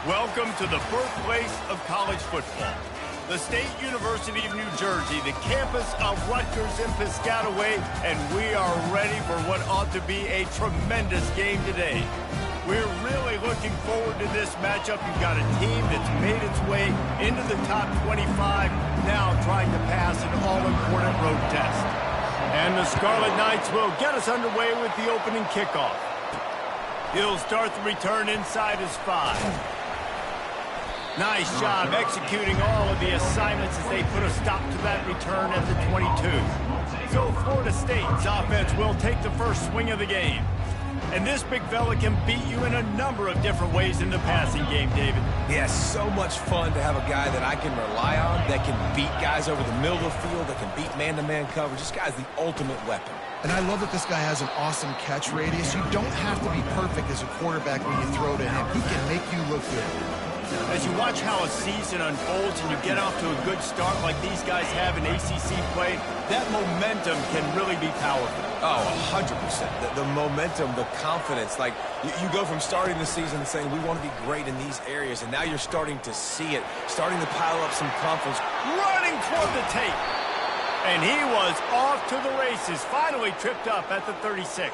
Welcome to the birthplace of college football. The State University of New Jersey, the campus of Rutgers in Piscataway, and we are ready for what ought to be a tremendous game today. We're really looking forward to this matchup. You've got a team that's made its way into the top 25, now trying to pass an all-important road test. And the Scarlet Knights will get us underway with the opening kickoff. He'll start the return inside his 5. Nice job executing all of the assignments as they put a stop to that return at the 22. So Florida State's offense will take the first swing of the game. And this big fella can beat you in a number of different ways in the passing game, David. Yes, so much fun to have a guy that I can rely on, that can beat guys over the middle of the field, that can beat man-to-man coverage. This guy's the ultimate weapon. And I love that this guy has an awesome catch radius. You don't have to be perfect as a quarterback when you throw to him. He can make you look good. As you watch how a season unfolds and you get off to a good start like these guys have in ACC play, that momentum can really be powerful. Oh, 100%. The momentum, the confidence. Like, you go from starting the season and saying, we want to be great in these areas, and now you're starting to see it, starting to pile up some confidence. Running toward the tape. And he was off to the races, finally tripped up at the 36.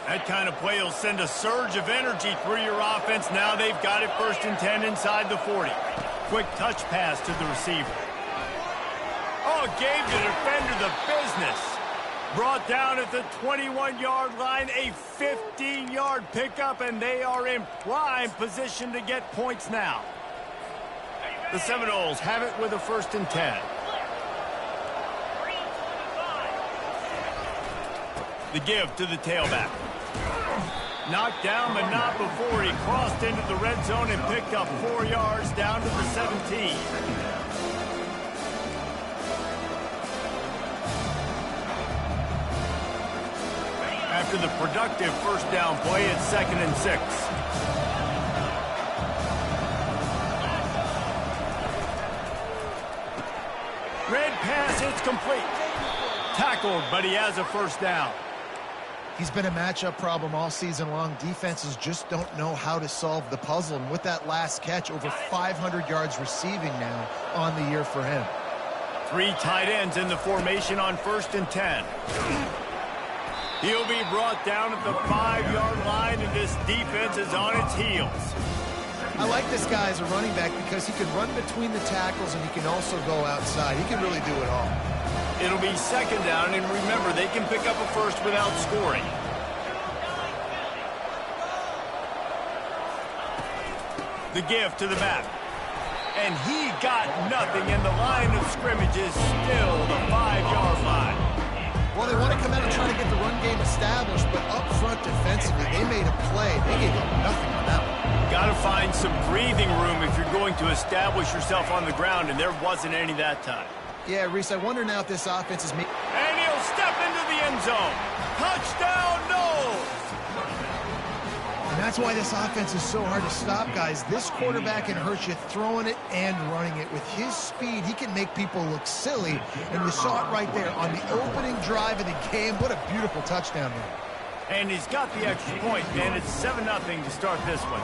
That kind of play will send a surge of energy through your offense. Now they've got it 1st and 10 inside the 40. Quick touch pass to the receiver. Oh, gave the defender the business. Brought down at the 21-yard line, a 15-yard pickup, and they are in prime position to get points now. The Seminoles have it with a 1st and 10. The give to the tailback. Knocked down, but not before he crossed into the red zone and picked up 4 yards down to the 17. After the productive first down play, it's 2nd and 6. Red pass, it's complete. Tackled, but he has a 1st down. He's been a matchup problem all season long. Defenses just don't know how to solve the puzzle. And with that last catch, over 500 yards receiving now on the year for him. 3 tight ends in the formation on 1st and 10. He'll be brought down at the 5-yard line, and this defense is on its heels. I like this guy as a running back because he can run between the tackles and he can also go outside. He can really do it all. It'll be 2nd down, and remember, they can pick up a first without scoring. The give to the back. And he got nothing, and the line of scrimmage is still the 5-yard line. Well, they want to come out and try to get the run game established, but up front defensively, they made a play. They gave up nothing on that one. Got to find some breathing room if you're going to establish yourself on the ground, and there wasn't any that time. Yeah, Reese, I wonder now if this offense is... And he'll step into the end zone. Touchdown, Noles! And that's why this offense is so hard to stop, guys. This quarterback can hurt you throwing it and running it. With his speed, he can make people look silly. And you saw it right there on the opening drive of the game. What a beautiful touchdown there. And he's got the extra point, and it's 7-0 to start this one.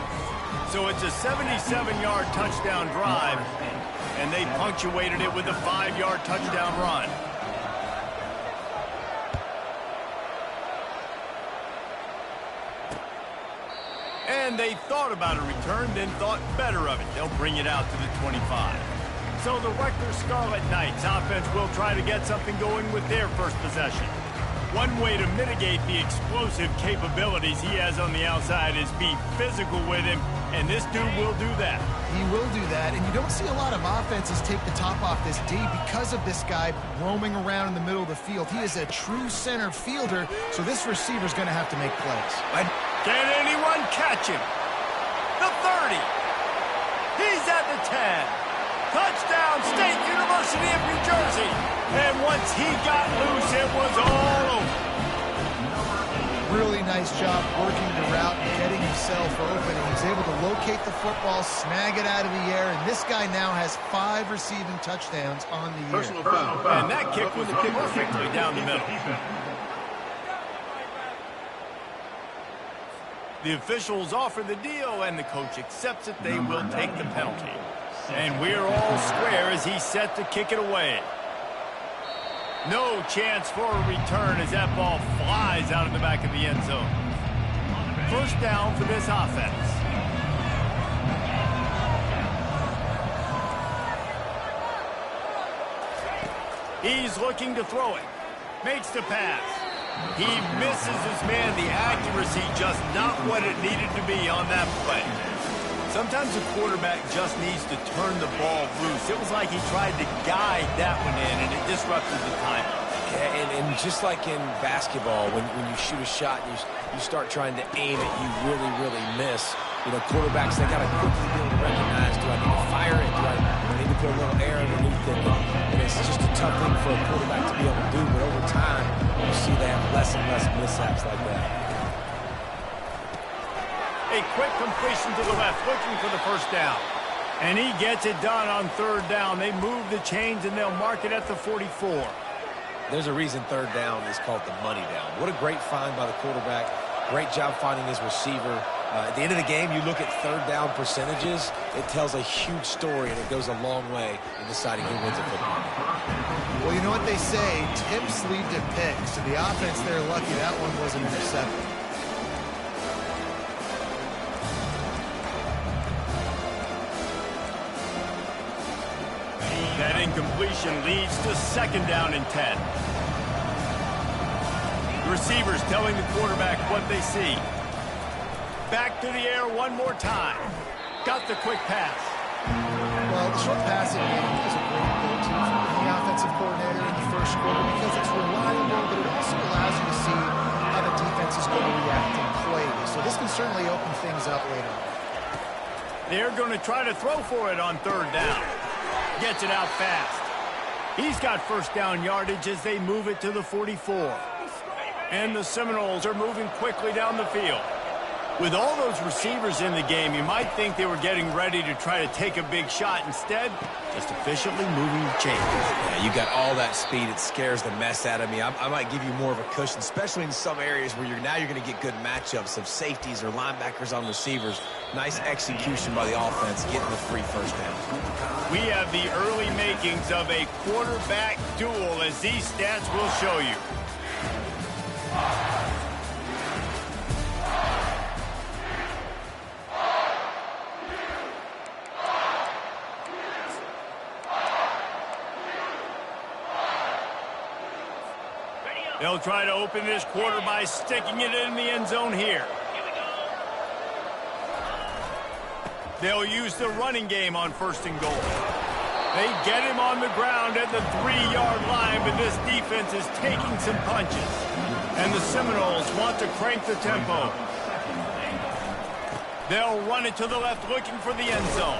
So it's a 77-yard touchdown drive, and they punctuated it with a 5-yard touchdown run. And they thought about a return, then thought better of it. They'll bring it out to the 25. So the Rutgers Scarlet Knights offense will try to get something going with their first possession. One way to mitigate the explosive capabilities he has on the outside is be physical with him, and this dude will do that. He will do that, and you don't see a lot of offenses take the top off this D because of this guy roaming around in the middle of the field. He is a true center fielder, so this receiver's going to have to make plays. Can anyone catch him? The 30. He's at the 10. Touchdown, State University of New Jersey. And once he got loose, it was all over. Really nice job working the route and getting himself open. He was able to locate the football, snag it out of the air, and this guy now has 5 receiving touchdowns on the year. Personal foul. And that kick was perfectly down the middle. The officials offer the deal, and the coach accepts it. They will take the penalty. And we're all square as he's set to kick it away. No chance for a return as that ball flies out of the back of the end zone. First down for this offense. He's looking to throw it. Makes the pass. He misses his man. The accuracy just not what it needed to be on that play. Sometimes a quarterback just needs to turn the ball loose. It was like he tried to guide that one in, and it disrupted the timing. Yeah, and just like in basketball, when you shoot a shot and you start trying to aim it, you really, really miss. You know, quarterbacks, they got to quickly be able to recognize, do I need to fire it? Do I need to put a little air underneath it? And it's just a tough thing for a quarterback to be able to do, but over time, you see they have less and less mishaps like that. A quick completion to the left, looking for the first down. And he gets it done on third down. They move the chains, and they'll mark it at the 44. There's a reason third down is called the money down. What a great find by the quarterback. Great job finding his receiver. At the end of the game, you look at third down percentages. It tells a huge story, and it goes a long way in deciding who wins a football game. Well, you know what they say, tips lead to picks. So the offense, they're lucky that one wasn't intercepted. That incompletion leads to second down and 10. The receivers telling the quarterback what they see. Back to the air one more time. Got the quick pass. Well, the short passing game is a great go-to for any offensive coordinator in the first quarter because it's reliable, but it also allows you to see how the defense is going to react and play. So this can certainly open things up later. They're going to try to throw for it on third down. Gets it out fast. He's got first down yardage as they move it to the 44. And the Seminoles are moving quickly down the field. With all those receivers in the game, you might think they were getting ready to try to take a big shot. Instead, just efficiently moving the chains. Yeah, you got all that speed. It scares the mess out of me. I might give you more of a cushion, especially in some areas where you're going to get good matchups of safeties or linebackers on receivers. Nice execution by the offense, getting the free first down. We have the early makings of a quarterback duel, as these stats will show you. They'll try to open this quarter by sticking it in the end zone here. They'll use the running game on first and goal. They get him on the ground at the 3-yard line, but this defense is taking some punches. And the Seminoles want to crank the tempo. They'll run it to the left, looking for the end zone.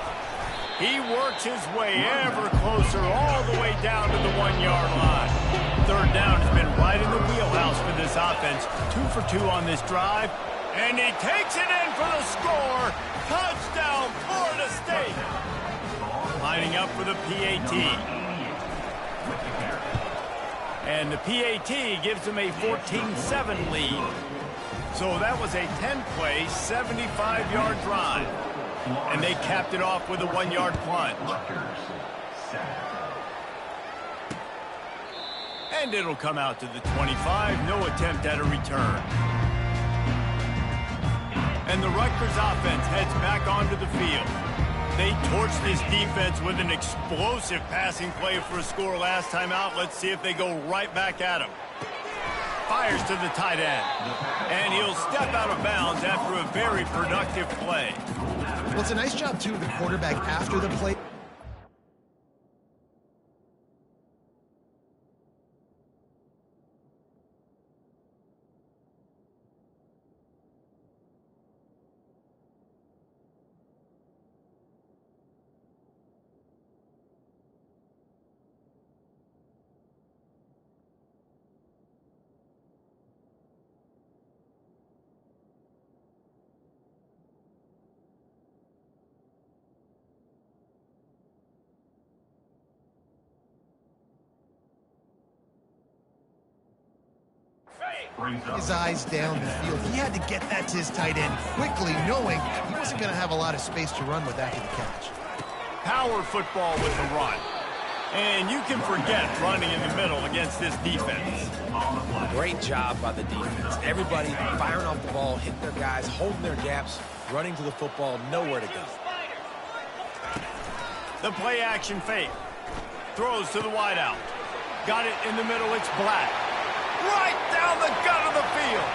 He works his way ever closer, all the way down to the 1-yard line. Third down has been right in the wheelhouse for this offense. 2 for 2 on this drive. And he takes it in for the score. Touchdown, Florida State. Lining up for the PAT. And the PAT gives them a 14-7 lead. So that was a 10-play, 75-yard drive. And they capped it off with a 1-yard plunge. And it'll come out to the 25. No attempt at a return. And the Rutgers offense heads back onto the field. They torched this defense with an explosive passing play for a score last time out. Let's see if they go right back at him. Fires to the tight end. And he'll step out of bounds after a very productive play. Well, it's a nice job, too, of the quarterback after the play. his eyes down the field. He had to get that to his tight end quickly, knowing he wasn't going to have a lot of space to run with after the catch. Power football with the run. And you can forget running in the middle against this defense. Great job by the defense. Everybody firing off the ball, hitting their guys, holding their gaps, running to the football, nowhere to go. The play action fake. Throws to the wideout. Got it in the middle, it's Black. Right down the gut of the field.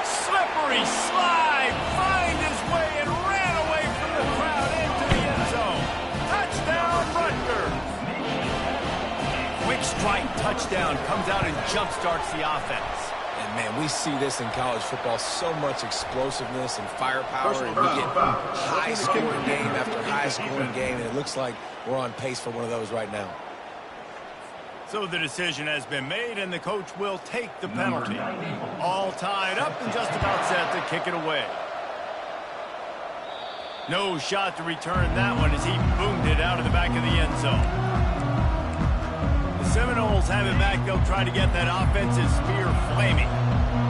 Slippery slide. Find his way and ran away from the crowd into the end zone. Touchdown, Rutgers. Quick strike touchdown comes out and jumpstarts the offense. And, man, we see this in college football, so much explosiveness and firepower, and we get high-scoring game after high-scoring game, and it looks like we're on pace for one of those right now. So the decision has been made, and the coach will take the penalty. All tied up and just about set to kick it away. No shot to return that one as he boomed it out of the back of the end zone. The Seminoles have it back. They'll try to get that offensive spear flaming.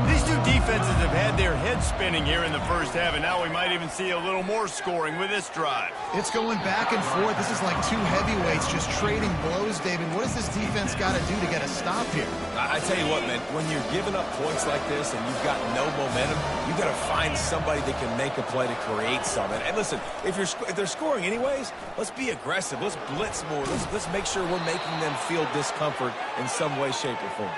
These two defenses have had their heads spinning here in the first half, and now we might even see a little more scoring with this drive. It's going back and forth. This is like two heavyweights just trading blows, David. What does this defense got to do to get a stop here? I tell you what, man, when you're giving up points like this and you've got no momentum, you've got to find somebody that can make a play to create something. And listen, if they're scoring anyways, let's be aggressive. Let's blitz more. Let's make sure we're making them feel discomfort in some way, shape, or form.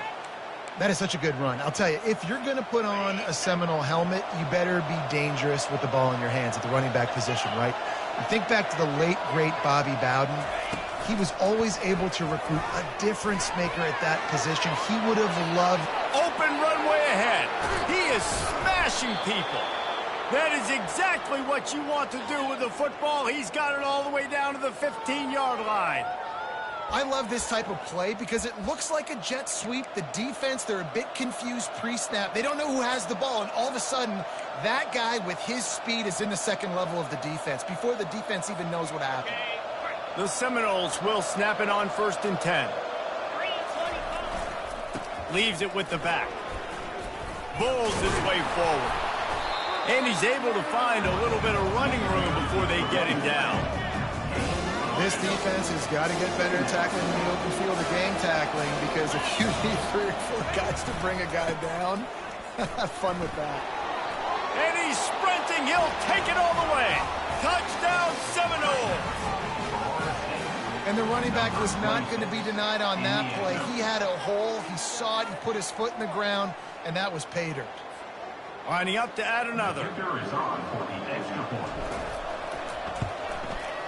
That is such a good run. I'll tell you, if you're going to put on a Seminole helmet, you better be dangerous with the ball in your hands at the running back position, right? You think back to the late, great Bobby Bowden. He was always able to recruit a difference maker at that position. He would have loved... Open runway ahead. He is smashing people. That is exactly what you want to do with the football. He's got it all the way down to the 15-yard line. I love this type of play because it looks like a jet sweep. The defense, they're a bit confused pre-snap. They don't know who has the ball, and all of a sudden, that guy with his speed is in the second level of the defense before the defense even knows what happened. The Seminoles will snap it on 1st and 10. Leaves it with the back. Bulls his way forward. And he's able to find a little bit of running room before they get him down. This defense has got to get better at tackling in the open field of game tackling, because if you need 3 or 4 guys to bring a guy down, have fun with that. And he's sprinting. He'll take it all the way. Touchdown, Seminoles. And the running back was not going to be denied on that play. He had a hole. He saw it. He put his foot in the ground, and that was pay dirt. Lining up to add another.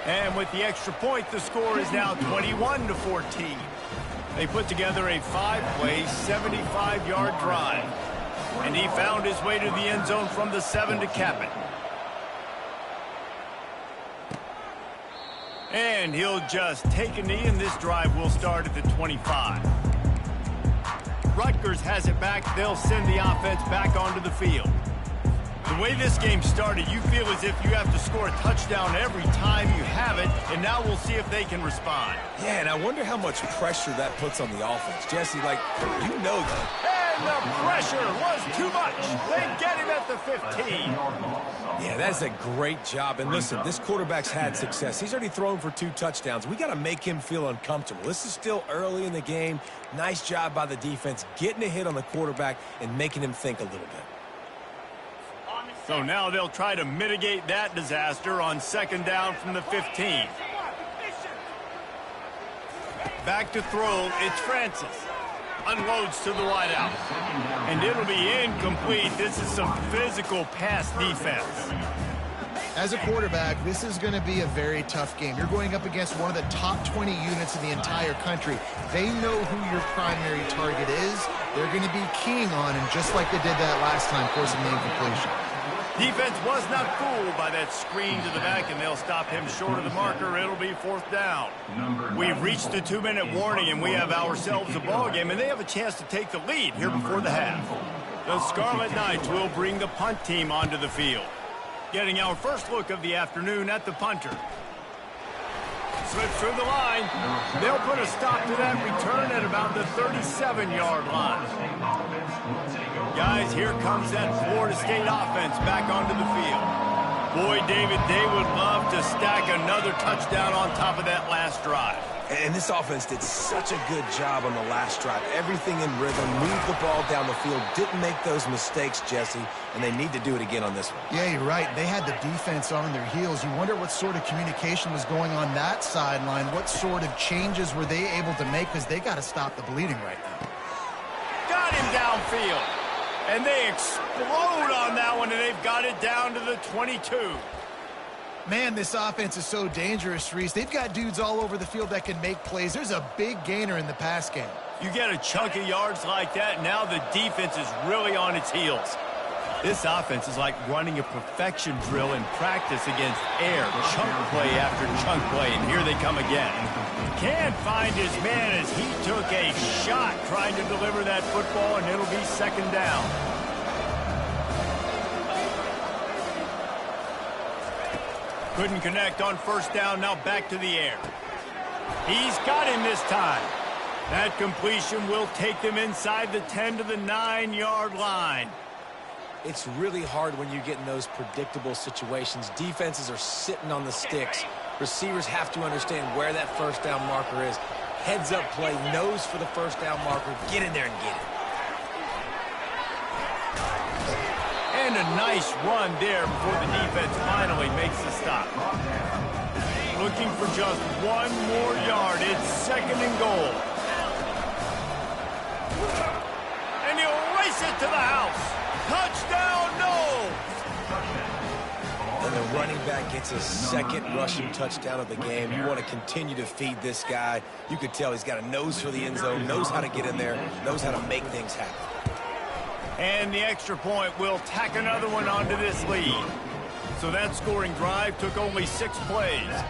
And with the extra point, the score is now 21-14. They put together a 5-play, 75-yard drive. And he found his way to the end zone from the 7 to cap it. And he'll just take a knee, and this drive will start at the 25. Rutgers has it back. They'll send the offense back onto the field. The way this game started, you feel as if you have to score a touchdown every time you have it, and now we'll see if they can respond. Yeah, and I wonder how much pressure that puts on the offense. Jesse, like, you know that. And the pressure was too much. They get him at the 15. Yeah, that's a great job. And listen, this quarterback's had success. He's already thrown for 2 touchdowns. We got to make him feel uncomfortable. This is still early in the game. Nice job by the defense, getting a hit on the quarterback and making him think a little bit. So now they'll try to mitigate that disaster on 2nd down from the 15. Back to throw, it's Francis. Unloads to the wideout. And it'll be incomplete. This is some physical pass defense. As a quarterback, this is going to be a very tough game. You're going up against one of the top 20 units in the entire country. They know who your primary target is. They're going to be keying on him, just like they did that last time, forcing the incompletion. Defense was not fooled by that screen to the back, and they'll stop him short of the marker. It'll be 4th down. We've reached the 2-minute warning, and we have ourselves a ball game, and they have a chance to take the lead here before the half. The Scarlet Knights will bring the punt team onto the field. Getting our first look of the afternoon at the punter. slips through the line. They'll put a stop to that return at about the 37-yard line. Guys, here comes that Florida State offense back onto the field. Boy, David, they would love to stack another touchdown on top of that last drive. And this offense did such a good job on the last drive. Everything in rhythm, moved the ball down the field, didn't make those mistakes, Jesse, and they need to do it again on this one. Yeah, you're right. They had the defense on their heels. You wonder what sort of communication was going on that sideline. What sort of changes were they able to make, because they got to stop the bleeding right now. Got him downfield. And they explode on that one, and they've got it down to the 22. Man, this offense is so dangerous, Reese. They've got dudes all over the field that can make plays. There's a big gainer in the pass game. You get a chunk of yards like that, now the defense is really on its heels. This offense is like running a perfection drill in practice against air, chunk play after chunk play, and here they come again. Can't find his man as he took a shot trying to deliver that football, and it'll be second down. Couldn't connect on first down, now back to the air. He's got him this time. That completion will take them inside the 10 to the 9-yard line. It's really hard when you get in those predictable situations. Defenses are sitting on the sticks. Receivers have to understand where that first down marker is. Heads up play, nose for the first down marker. Get in there and get it. And a nice run there before the defense finally makes the stop. Looking for just one more yard. It's second and goal. And he'll race it to the house. Touchdown, no! And the running back gets his second rushing touchdown of the game. You want to continue to feed this guy. You could tell he's got a nose for the end zone, knows how to get in there, knows how to make things happen. And the extra point will tack another one onto this lead. So that scoring drive took only 6 plays.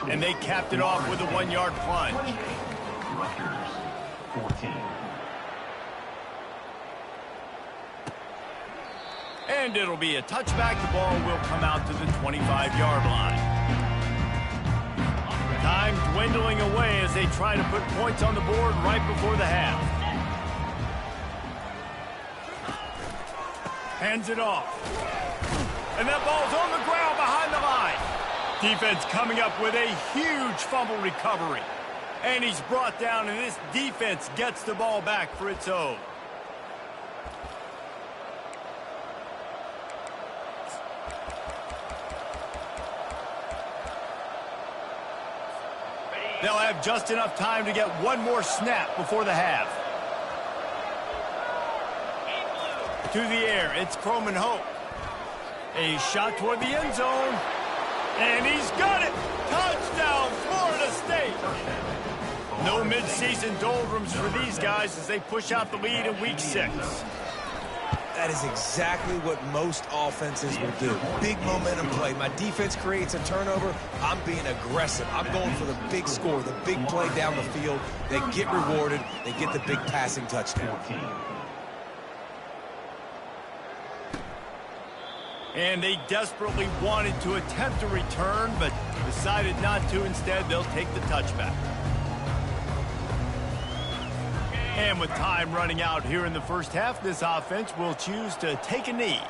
And they capped it off with a 1-yard plunge. Rutgers, 14. And it'll be a touchback. The ball will come out to the 25-yard line. Time dwindling away as they try to put points on the board right before the half. Hands it off. And that ball's on the ground behind the line. Defense coming up with a huge fumble recovery. And he's brought down, and this defense gets the ball back for its own. They'll have just enough time to get one more snap before the half. To the air, it's Croman Hope. A shot toward the end zone. And he's got it! Touchdown, Florida State! No midseason doldrums for these guys as they push out the lead in Week 6. That is exactly what most offenses will do. Big momentum play. My defense creates a turnover. I'm being aggressive. I'm going for the big score, the big play down the field. They get rewarded. They get the big passing touchdown. And they desperately wanted to attempt a return, but decided not to. Instead, they'll take the touchback. And with time running out here in the first half, this offense will choose to take a knee.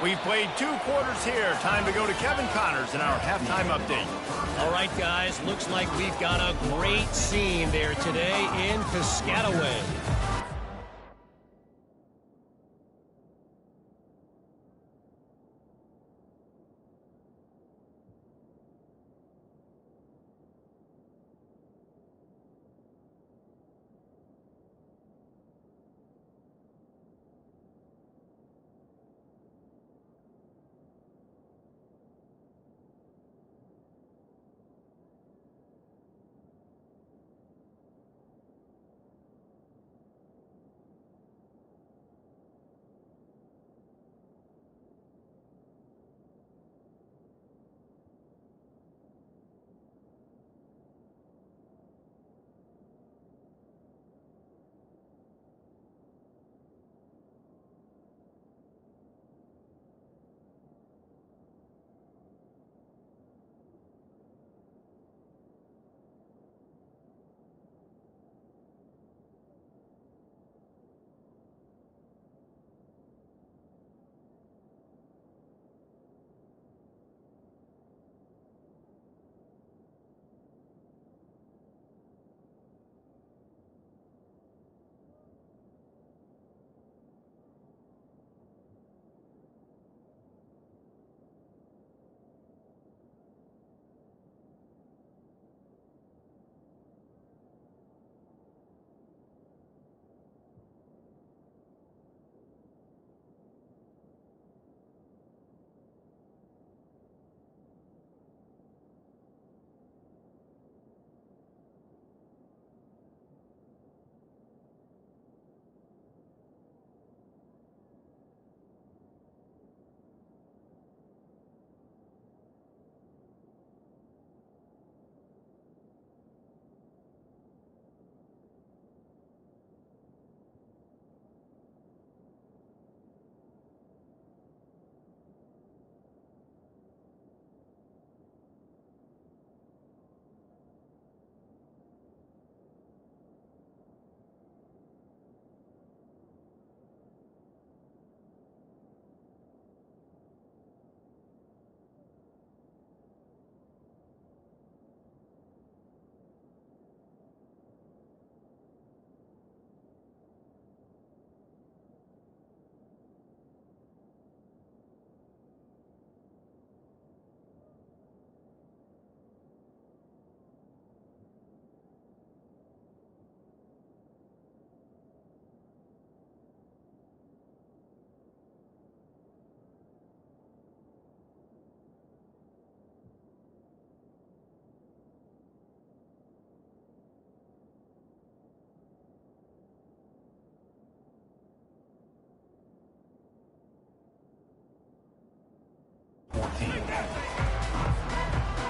We've played 2 quarters here. Time to go to Kevin Connors in our halftime update. All right, guys, looks like we've got a great scene there today in Piscataway.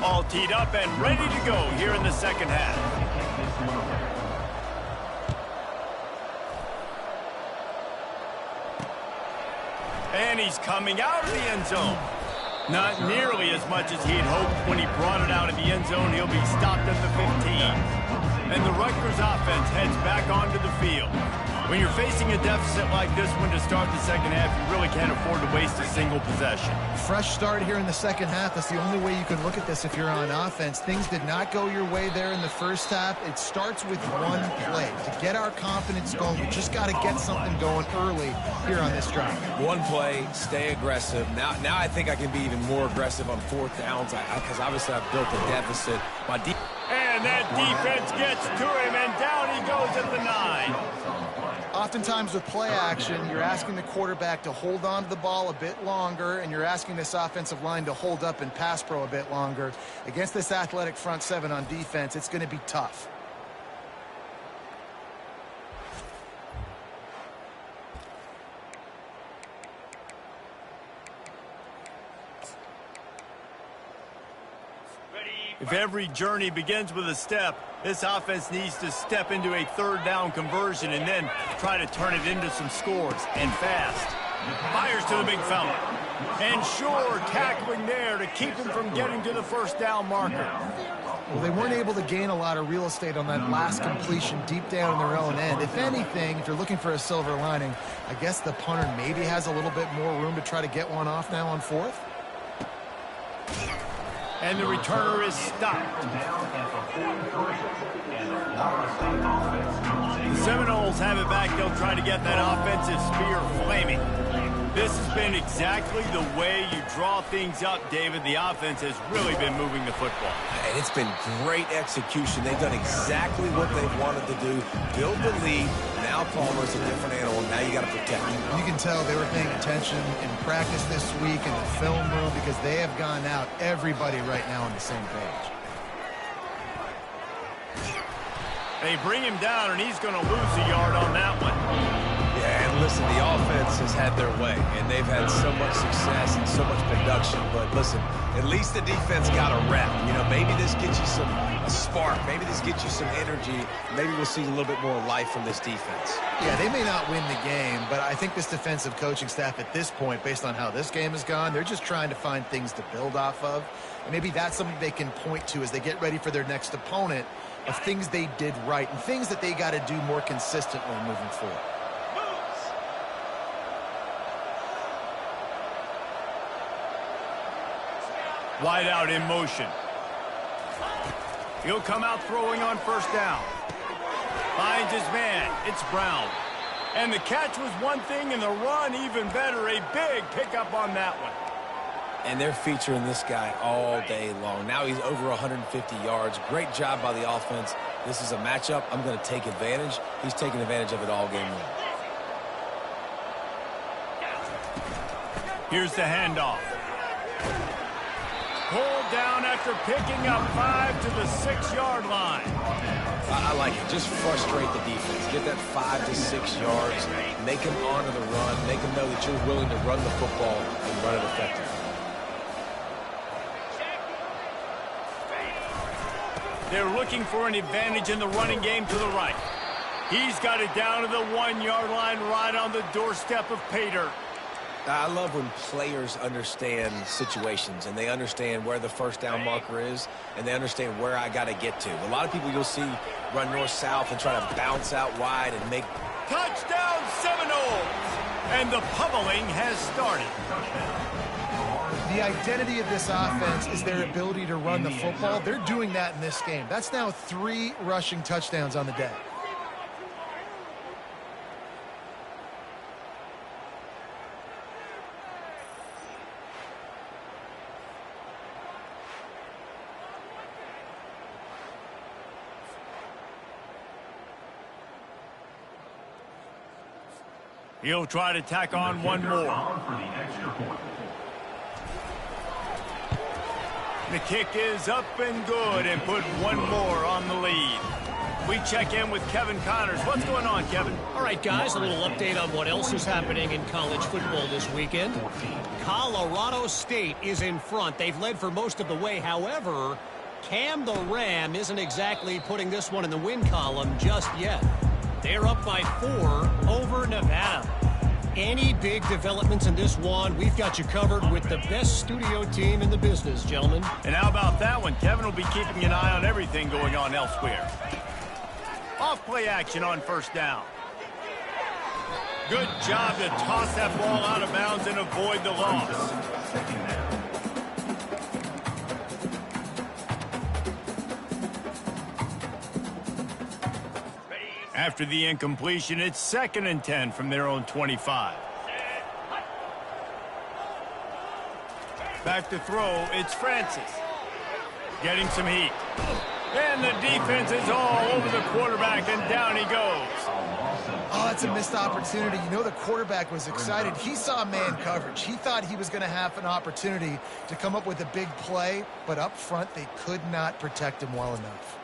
All teed up and ready to go here in the second half. And he's coming out of the end zone. Not nearly as much as he had hoped when he brought it out of the end zone. He'll be stopped at the 15. And the Rutgers offense heads back onto the field. When you're facing a deficit like this one to start the second half, you really can't afford to waste a single possession. Fresh start here in the second half. That's the only way you can look at this if you're on offense. Things did not go your way there in the first half. It starts with one play. To get our confidence going, we just got to get something going early here on this drive. One play, stay aggressive. Now I think I can be even more aggressive on fourth downs because obviously I've built a deficit. And that defense gets to him, and down he goes at the 9. Oftentimes with play action, you're asking the quarterback to hold on to the ball a bit longer, and you're asking this offensive line to hold up and pass pro a bit longer. Against this athletic front seven on defense, it's going to be tough. If every journey begins with a step, this offense needs to step into a third down conversion and then try to turn it into some scores, and fast. Fires to the big fella. And sure, tackling there to keep him from getting to the first down marker. Well, they weren't able to gain a lot of real estate on that last completion deep down in their own end. If anything, if you're looking for a silver lining, I guess the punter maybe has a little bit more room to try to get one off now on fourth. And the returner is stopped. The Seminoles have it back. They'll try to get that offensive spear flaming. This has been exactly the way you draw things up, David. The offense has really been moving the football. And it's been great execution. They've done exactly what they've wanted to do. Build the lead. Now Palmer's a different animal. Now you got to protect him. You can tell they were paying attention in practice this week in the film room because they have gone out, everybody right now on the same page. They bring him down, and he's going to lose a yard on that one. Yeah, and listen, the offense has had their way, and they've had so much success and so much production. But listen, at least the defense got a rep. You know, maybe this gets you a spark. Maybe this gets you some energy. Maybe we'll see a little bit more life from this defense. Yeah, they may not win the game, but I think this defensive coaching staff at this point, based on how this game has gone, they're just trying to find things to build off of. And maybe that's something they can point to as they get ready for their next opponent, of things they did right and things that they got to do more consistently moving forward. Wide out in motion. He'll come out throwing on first down. Finds his man. It's Brown. And the catch was one thing, and the run even better. A big pickup on that one. And they're featuring this guy all day long. Now he's over 150 yards. Great job by the offense. This is a matchup. I'm going to take advantage. He's taking advantage of it all game long. Here's the handoff. Pulled down after picking up 5 to the 6-yard line. I like it. Just frustrate the defense. Get that 5 to 6 yards. Make them honor the run. Make them know that you're willing to run the football and run it effectively. They're looking for an advantage in the running game to the right. He's got it down to the 1-yard line, right on the doorstep of Pater. I love when players understand situations and they understand where the first down marker is and they understand where I got to get to. A lot of people you'll see run north-south and try to bounce out wide and make... Touchdown Seminoles! And the pummeling has started. The identity of this offense is their ability to run the football. They're doing that in this game. That's now 3 rushing touchdowns on the day. He'll try to tack on one more. The kick is up and good and put one more on the lead. We check in with Kevin Connors. What's going on, Kevin? All right, guys, a little update on what else is happening in college football this weekend. Colorado State is in front. They've led for most of the way. However, Cam the Ram isn't exactly putting this one in the win column just yet. They're up by 4 over Nevada. Any big developments in this one, we've got you covered with the best studio team in the business, gentlemen. And how about that one? Kevin will be keeping an eye on everything going on elsewhere. Off-play action on first down. Good job to toss that ball out of bounds and avoid the loss. After the incompletion, it's 2nd and 10 from their own 25. Back to throw, it's Francis. Getting some heat. And the defense is all over the quarterback, and down he goes. Oh, that's a missed opportunity. You know, the quarterback was excited. He saw man coverage. He thought he was going to have an opportunity to come up with a big play, but up front, they could not protect him well enough.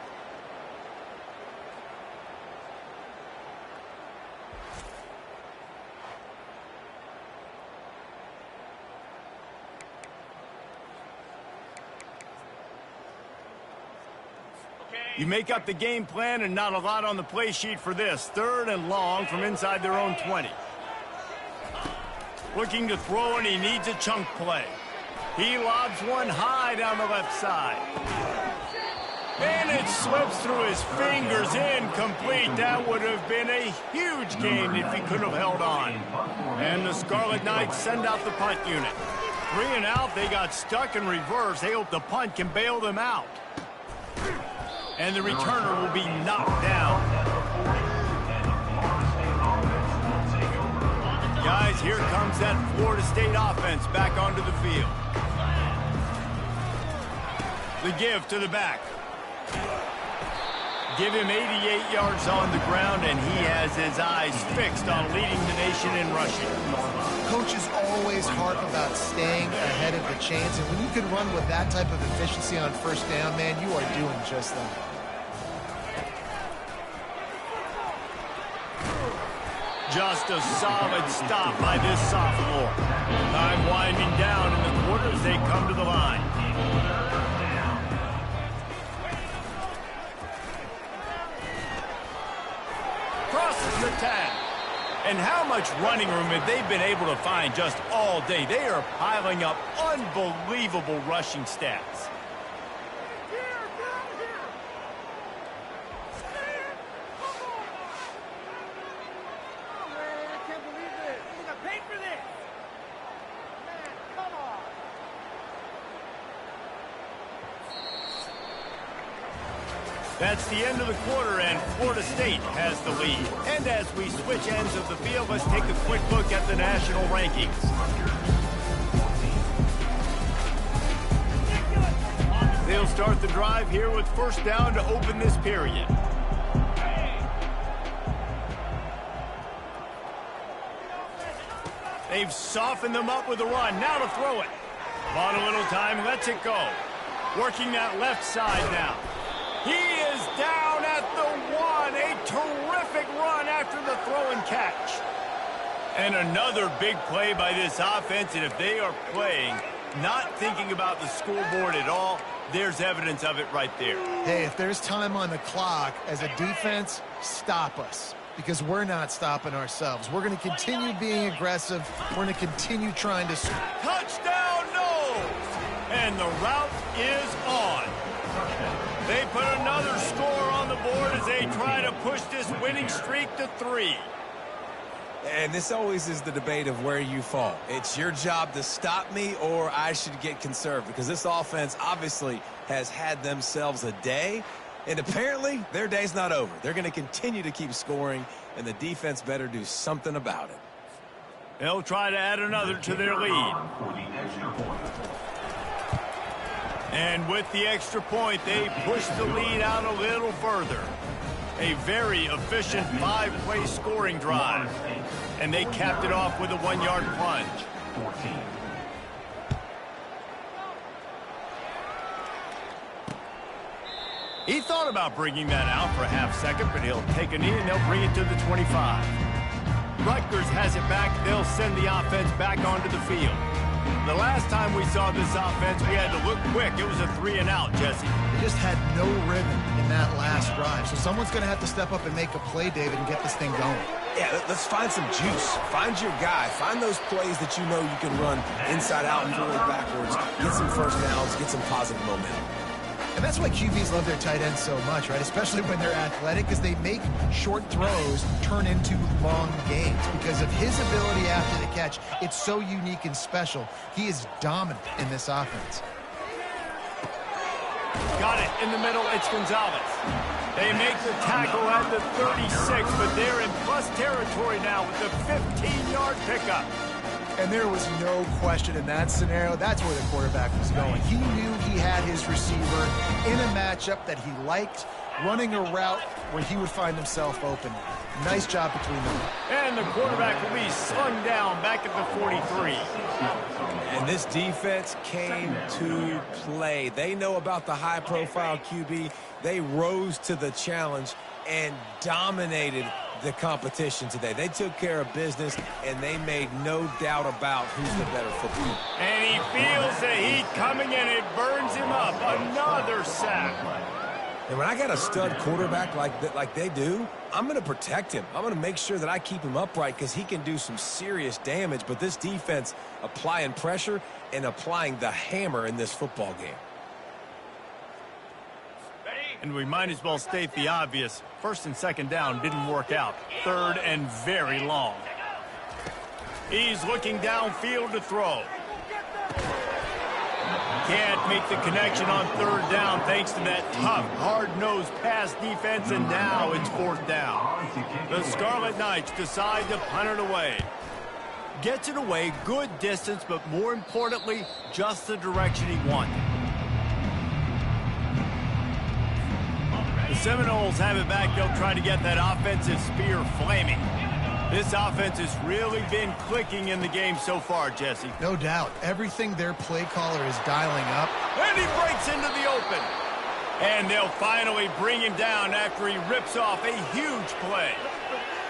You make up the game plan and not a lot on the play sheet for this. 3rd and long from inside their own 20. Looking to throw, and he needs a chunk play. He lobs one high down the left side. And it slips through his fingers, incomplete. That would have been a huge gain if he could have held on. And the Scarlet Knights send out the punt unit. 3 and out, they got stuck in reverse. They hope the punt can bail them out. And the returner will be knocked down. Guys, here comes that Florida State offense back onto the field. The give to the back. Give him 88 yards on the ground, and he has his eyes fixed on leading the nation in rushing. Coaches always harp about staying ahead of the chains, and when you can run with that type of efficiency on first down, man, you are doing just that. Just a solid stop by this sophomore. Time winding down in the quarter as they come to the line. Crosses the 10. And how much running room have they been able to find just all day? They are piling up unbelievable rushing stats. That's the end of the quarter, and Florida State has the lead. And as we switch ends of the field, let's take a quick look at the national rankings. They'll start the drive here with first down to open this period. They've softened them up with a run. Now to throw it. Bought a little time, lets it go. Working that left side now. He is down at the 1. A terrific run after the throw and catch. And another big play by this offense, and if they are playing, not thinking about the scoreboard at all, there's evidence of it right there. Hey, if there's time on the clock, as a defense, stop us. Because we're not stopping ourselves. We're going to continue being aggressive. We're going to continue trying to... Touchdown, no! And the route is on. They put another score on the board as they try to push this winning streak to 3. And this always is the debate of where you fall. It's your job to stop me, or I should get conserved, because this offense obviously has had themselves a day, and apparently their day's not over. They're going to continue to keep scoring, and the defense better do something about it. They'll try to add another to their lead. And with the extra point, they push the lead out a little further. A very efficient 5-play scoring drive. And they capped it off with a 1-yard plunge. 14. He thought about bringing that out for a half second, but he'll take a knee and they'll bring it to the 25. Rutgers has it back. They'll send the offense back onto the field. The last time we saw this offense, we had to look quick. It was a 3-and-out, Jesse. They just had no rhythm in that last drive. So someone's going to have to step up and make a play, David, and get this thing going. Yeah, let's find some juice. Find your guy. Find those plays that you know you can run inside out and forward backwards. Get some first downs. Get some positive momentum. And that's why QBs love their tight ends so much, right? Especially when they're athletic, because they make short throws turn into long games. Because of his ability after the catch, it's so unique and special. He is dominant in this offense. Got it in the middle. It's Gonzalez. They make the tackle at the 36, but they're in plus territory now with the 15-yard pickup. And there was no question in that scenario. That's where the quarterback was going. He knew he had his receiver in a matchup that he liked, running a route where he would find himself open. Nice job between them. And the quarterback will be slung down back at the 43. And this defense came to play. They know about the high-profile QB. They rose to the challenge and dominated the competition today. They took care of business, and they made no doubt about who's the better footballer. And he feels the heat coming, and it burns him up. Another sack. And when I got a stud quarterback like they do, I'm going to protect him. I'm going to make sure that I keep him upright because he can do some serious damage. But this defense applying pressure and applying the hammer in this football game. And we might as well state the obvious. First and second down didn't work out. Third and very long. He's looking downfield to throw. Can't make the connection on third down thanks to that tough, hard-nosed pass defense, and now it's fourth down. The Scarlet Knights decide to punt it away. Gets it away, good distance, but more importantly, just the direction he wanted. The Seminoles have it back. They'll try to get that offensive spear flaming. This offense has really been clicking in the game so far, Jesse. No doubt. Everything their play caller is dialing up. And he breaks into the open. And they'll finally bring him down after he rips off a huge play.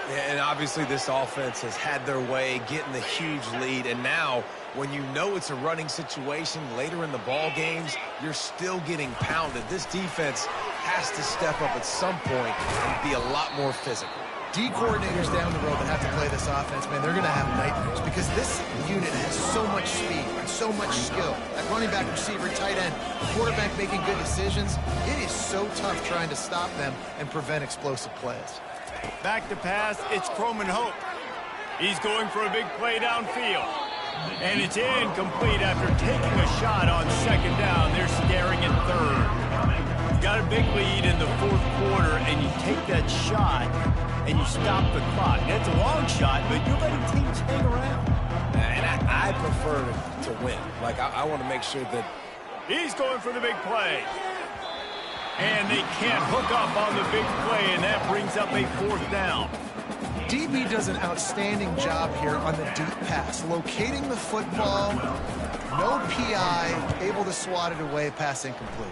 Yeah, and obviously this offense has had their way getting the huge lead. And now, when you know it's a running situation later in the ball games, you're still getting pounded. This defense has to step up at some point and be a lot more physical. D coordinators down the road that have to play this offense, man, they're going to have nightmares because this unit has so much speed and so much skill. That running back, receiver, tight end, the quarterback making good decisions. It is so tough trying to stop them and prevent explosive plays. Back to pass, it's Croman Hope. He's going for a big play downfield. And it's incomplete after taking a shot on second down. They're staring at third. You got a big lead in the fourth quarter, and you take that shot, and you stop the clock. That's a long shot, but you're letting teams hang around. And I prefer to win. Like, I want to make sure that... He's going for the big play. And they can't hook up on the big play, and that brings up a fourth down. DB does an outstanding job here on the deep pass, locating the football, no PI, able to swat it away, pass incomplete.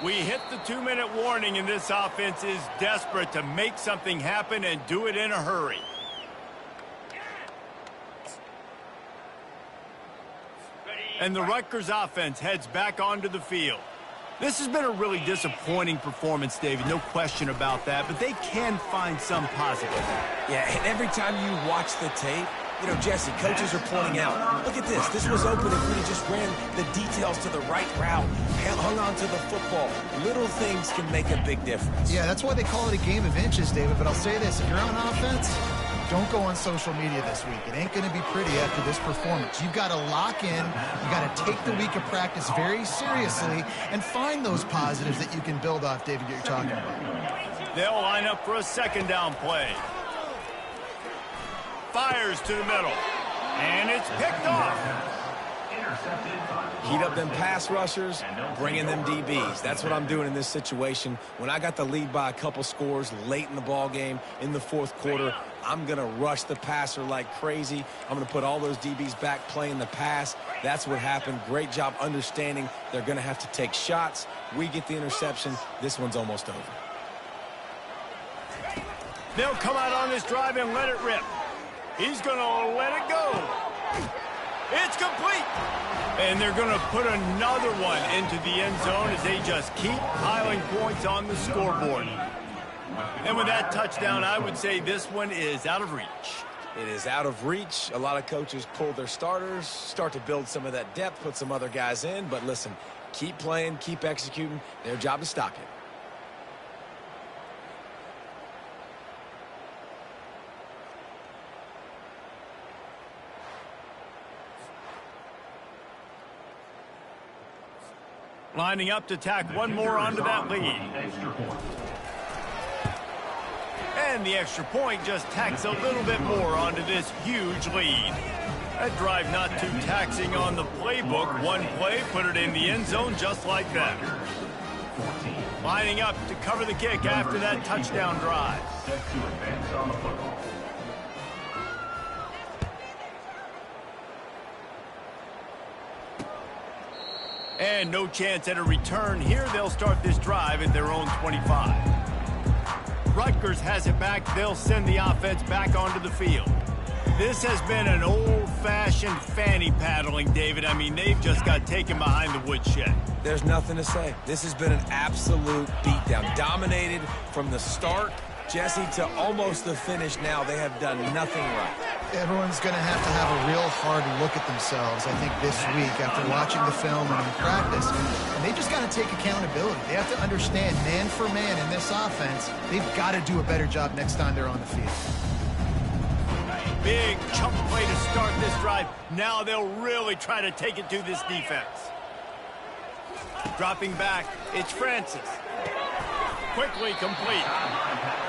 We hit the 2-minute warning, and this offense is desperate to make something happen and do it in a hurry. And the Rutgers offense heads back onto the field. This has been a really disappointing performance, David, no question about that, but they can find some positive. Yeah, and every time you watch the tape, you know, Jesse, coaches are pointing out, look at this. This was open if we just ran the details to the right route, hung on to the football. Little things can make a big difference. Yeah, that's why they call it a game of inches, David. But I'll say this, if you're on offense, don't go on social media this week. It ain't going to be pretty after this performance. You've got to lock in. You got to take the week of practice very seriously and find those positives that you can build off, David, that you're talking about. They'll line up for a second down play. Fires to the middle. And it's picked off. Heat up them pass rushers, bring in them DBs. That's what I'm doing in this situation. When I got the lead by a couple scores late in the ball game, in the fourth quarter, I'm going to rush the passer like crazy. I'm going to put all those DBs back playing the pass, That's what happened. Great job understanding they're going to have to take shots. We get the interception. This one's almost over. They'll come out on this drive and let it rip. He's going to let it go. It's complete. And they're going to put another one into the end zone as they just keep piling points on the scoreboard. And with that touchdown, I would say this one is out of reach. It is out of reach. A lot of coaches pull their starters, start to build some of that depth, put some other guys in. But listen, keep playing, keep executing. Their job is stop it. Lining up to tack one more onto that lead. And the extra point just tacks a little bit more onto this huge lead. That drive not too taxing on the playbook. One play, put it in the end zone just like that. Lining up to cover the kick after that touchdown drive. Set to advance on the football. And no chance at a return here. They'll start this drive at their own 25. Rutgers has it back. They'll send the offense back onto the field. This has been an old-fashioned fanny paddling, David. I mean, they've just got taken behind the woodshed. There's nothing to say. This has been an absolute beatdown. Dominated from the start, Jesse, to almost the finish now. They have done nothing right. Everyone's going to have a real hard look at themselves, I think, this week after watching the film and in practice. And they just got to take accountability. They have to understand, man for man in this offense, they've got to do a better job next time they're on the field. Big chunk play to start this drive. Now they'll really try to take it to this defense. Dropping back, it's Francis. Quickly complete.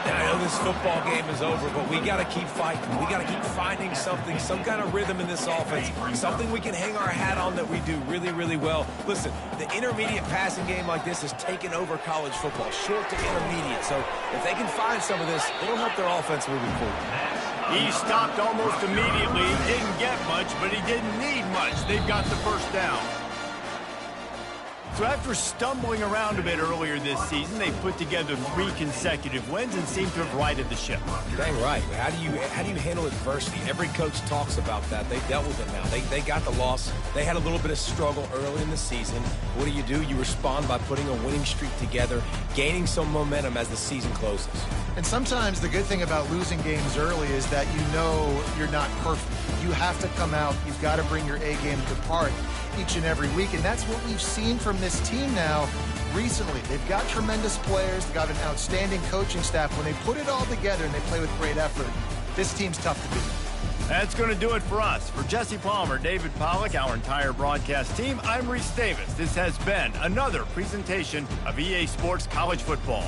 And I know this football game is over, but we got to keep fighting. We got to keep finding something, some kind of rhythm in this offense, something we can hang our hat on that we do really, really well. Listen, the intermediate passing game like this has taken over college football, short to intermediate. So if they can find some of this, it'll help their offense moving forward. He stopped almost immediately. He didn't get much, but he didn't need much. They've got the first down. So after stumbling around a bit earlier this season, they put together 3 consecutive wins and seem to have righted the ship. Dang right. How do you handle adversity? Every coach talks about that. They dealt with it now. They got the loss. They had a little bit of struggle early in the season. What do? You respond by putting a winning streak together, gaining some momentum as the season closes. And sometimes the good thing about losing games early is that you know you're not perfect. You have to come out. You've got to bring your A game to part each and every week. And that's what we've seen from this team now recently. They've got tremendous players. They've got an outstanding coaching staff. When they put it all together and they play with great effort, this team's tough to beat. That's going to do it for us. For Jesse Palmer, David Pollack, our entire broadcast team, I'm Reese Davis. This has been another presentation of EA Sports College Football.